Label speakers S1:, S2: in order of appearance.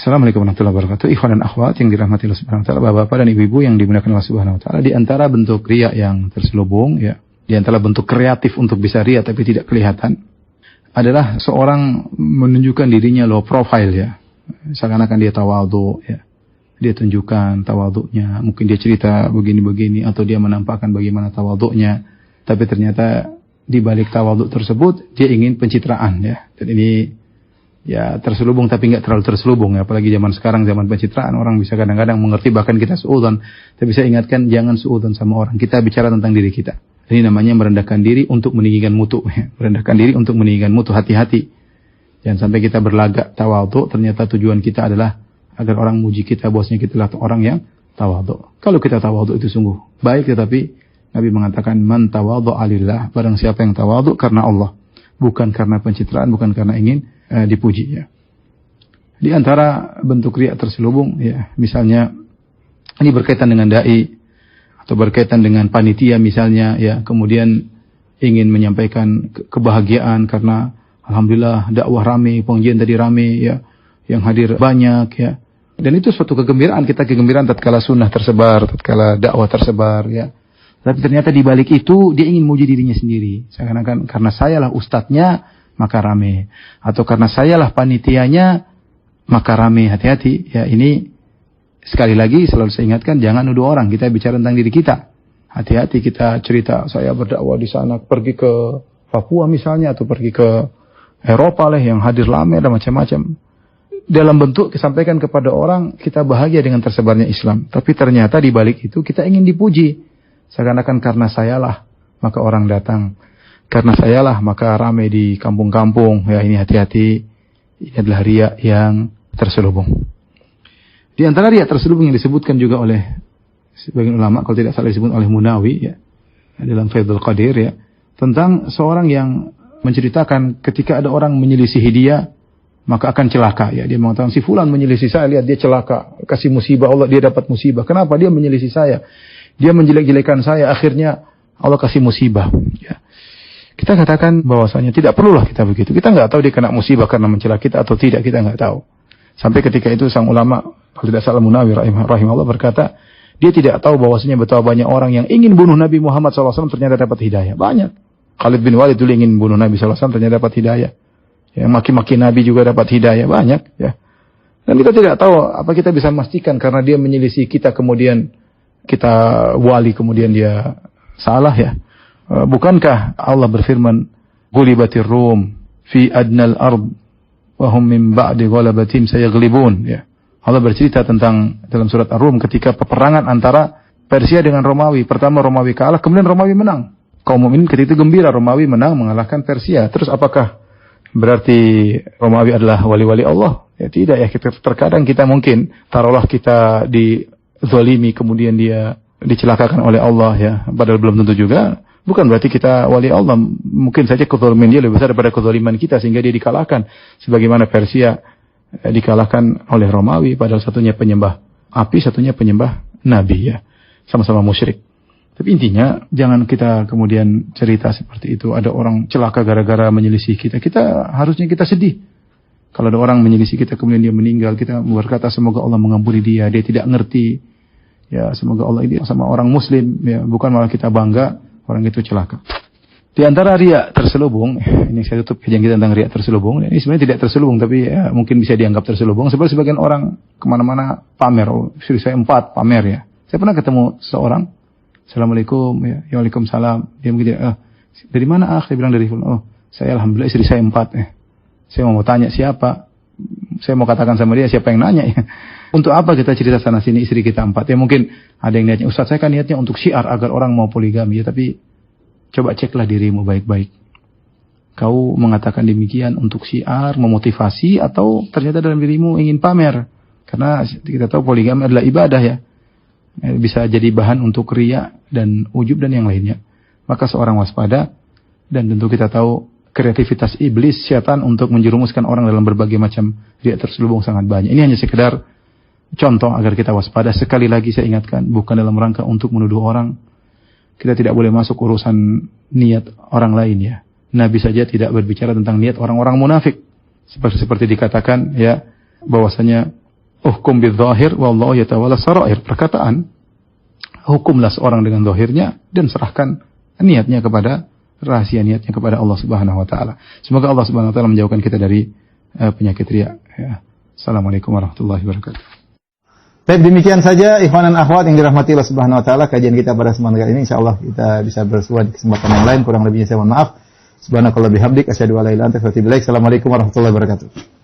S1: Assalamualaikum warahmatullahi wabarakatuh. Ikhwan dan akhwat yang dirahmati Allah Subhanahu wa taala, Bapak-bapak dan Ibu-ibu yang dimuliakan Allah Subhanahu wa taala, di antara bentuk riya yang terselubung ya, di antara bentuk kreatif untuk bisa riya tapi tidak kelihatan adalah seorang menunjukkan dirinya low profile ya. Seakan-akan dia tawadhu ya. Dia tunjukkan tawadhunya, mungkin dia cerita begini-begini atau dia menampakkan bagaimana tawadhunya, tapi ternyata di balik tawadhu tersebut dia ingin pencitraan ya. Dan ini ya terselubung tapi nggak terlalu terselubung ya, apalagi zaman sekarang, zaman pencitraan, orang bisa kadang-kadang mengerti bahkan kita suudzon. Tapi saya ingatkan jangan suudzon sama orang, kita bicara tentang diri kita. Ini namanya merendahkan diri untuk meninggikan mutu ya. Merendahkan diri untuk meninggikan mutu, hati-hati. Jangan sampai kita berlagak tawadhu, ternyata tujuan kita adalah agar orang muji kita, bosnya kita adalah orang yang tawadhu. Kalau kita tawadhu itu sungguh baik, tetapi Nabi mengatakan man tawadhu'a lillah, barang siapa yang tawadhu karena Allah, bukan karena pencitraan, bukan karena ingin dipuji ya. Di antara bentuk riya terselubung ya, misalnya ini berkaitan dengan dai atau berkaitan dengan panitia misalnya ya, kemudian ingin menyampaikan kebahagiaan karena alhamdulillah dakwah rame, pengajian tadi rame ya, yang hadir banyak ya. Dan itu suatu kegembiraan, kita kegembiraan tatkala sunnah tersebar, tatkala dakwah tersebar ya. Tapi ternyata di balik itu dia ingin muji dirinya sendiri. Seakan-akan karena sayalah ustadznya maka rame, atau karena sayalah panitianya maka rame. Hati-hati ya, ini sekali lagi selalu saya ingatkan, jangan nuduh orang, kita bicara tentang diri kita. Hati-hati kita cerita saya berdakwah di sana, pergi ke Papua misalnya atau pergi ke Eropa lah yang hadir rame dan macam-macam. Dalam bentuk disampaikan kepada orang kita bahagia dengan tersebarnya Islam, tapi ternyata di balik itu kita ingin dipuji. Seakan-akan karena sayalah maka orang datang, karena sayalah maka ramai di kampung-kampung ya. Ini hati-hati, ini adalah riya yang terselubung. Di antara riya terselubung yang disebutkan juga oleh sebagian ulama, kalau tidak salah disebut oleh Munawi ya dalam Faidul Qadir ya, tentang seorang yang menceritakan ketika ada orang menyelisihi dia maka akan celaka ya. Dia mengatakan si fulan menyelisih saya, lihat dia celaka, kasih musibah Allah, dia dapat musibah. Kenapa? Dia menyelisih saya, dia menjelek-jelekan saya, akhirnya Allah kasih musibah ya. Kita katakan bahwasanya tidak perlulah kita begitu. Kita nggak tahu dia kena musibah karena mencela kita atau tidak, kita nggak tahu. Sampai ketika itu sang ulama, kalau tidak salah Munawi rahimahullah berkata, dia tidak tahu bahwasanya betapa banyak orang yang ingin bunuh Nabi Muhammad SAW ternyata dapat hidayah. Banyak. Khalid bin Walid dulu ingin bunuh Nabi SAW ternyata dapat hidayah. Yang maki-maki Nabi juga dapat hidayah, banyak ya. Dan kita tidak tahu apa kita bisa memastikan karena dia menyelisih kita kemudian kita wali kemudian dia salah ya. Bukankah Allah berfirman ghulibatir rum fi adnal ard wa hum min ba'di ghalabatin sayaghlibun ya. Allah bercerita tentang dalam surat Ar-Rum ketika peperangan antara Persia dengan Romawi. Pertama Romawi kalah, kemudian Romawi menang. Kaum mukminin ketika itu gembira, Romawi menang mengalahkan Persia. Terus apakah berarti Romawi adalah wali-wali Allah? Ya tidak ya, terkadang kita mungkin taruhlah kita dizalimi kemudian dia dicelakakan oleh Allah ya, padahal belum tentu juga. Bukan berarti kita wali Allah, mungkin saja kezaliman dia lebih besar daripada kezaliman kita sehingga dia dikalahkan. Sebagaimana Persia dikalahkan oleh Romawi, padahal satunya penyembah api, satunya penyembah nabi ya. Sama-sama musyrik. Tapi intinya jangan kita kemudian cerita seperti itu. Ada orang celaka gara-gara menyelisih kita. Harusnya kita sedih. Kalau ada orang menyelisih kita kemudian dia meninggal, kita berkata semoga Allah mengampuni dia. Dia tidak ngerti. Ya semoga Allah ini sama orang muslim. Ya bukan malah kita bangga orang itu celaka. Di antara riya terselubung, ini saya tutup kajian kita tentang riya terselubung. Ini sebenarnya tidak terselubung tapi ya, mungkin bisa dianggap terselubung. Sebab sebagian orang kemana-mana pamer. Oh, istri saya 4 pamer ya. Saya pernah ketemu seorang, Assalamualaikum, ya, Waalaikumsalam. Dia mungkin, dari mana Saya bilang dari, saya alhamdulillah istri saya 4. Saya mau tanya siapa? Saya mau katakan sama dia siapa yang nanya ya. Untuk apa kita cerita sana sini istri kita 4? Ya mungkin ada yang niatnya, Ustaz saya kan niatnya untuk syiar agar orang mau poligami ya, tapi coba ceklah dirimu baik-baik. Kau mengatakan demikian untuk syiar, memotivasi, atau ternyata dalam dirimu ingin pamer? Karena kita tahu poligami adalah ibadah ya. Bisa jadi bahan untuk riya dan ujub dan yang lainnya. Maka seorang waspada, dan tentu kita tahu kreativitas iblis, syaitan untuk menjerumuskan orang dalam berbagai macam riya terselubung sangat banyak. Ini hanya sekedar contoh agar kita waspada. Sekali lagi saya ingatkan, bukan dalam rangka untuk menuduh orang. Kita tidak boleh masuk urusan niat orang lain ya. Nabi saja tidak berbicara tentang niat orang-orang munafik. Seperti dikatakan ya, bahwasanya Uhkum bidzahir wallahu yatawalla sarair. Perkataan, hukumlah seorang dengan zahirnya dan serahkan niatnya kepada rahasia niatnya kepada Allah Subhanahu wa taala. Semoga Allah Subhanahu wa taala menjauhkan kita dari penyakit riya. Ya. Assalamualaikum warahmatullahi wabarakatuh.
S2: Baik, demikian saja ikhwan dan akhwat yang dirahmati Allah Subhanahu wa taala kajian kita pada kesempatan kali ini. Insyaallah kita bisa bersua di kesempatan yang lain. Kurang lebihnya saya mohon maaf. Subhanakallah bihamdik asyhadu an la ilaha illa anta astaghfiruka wa atubu ilaik. Assalamualaikum warahmatullahi wabarakatuh.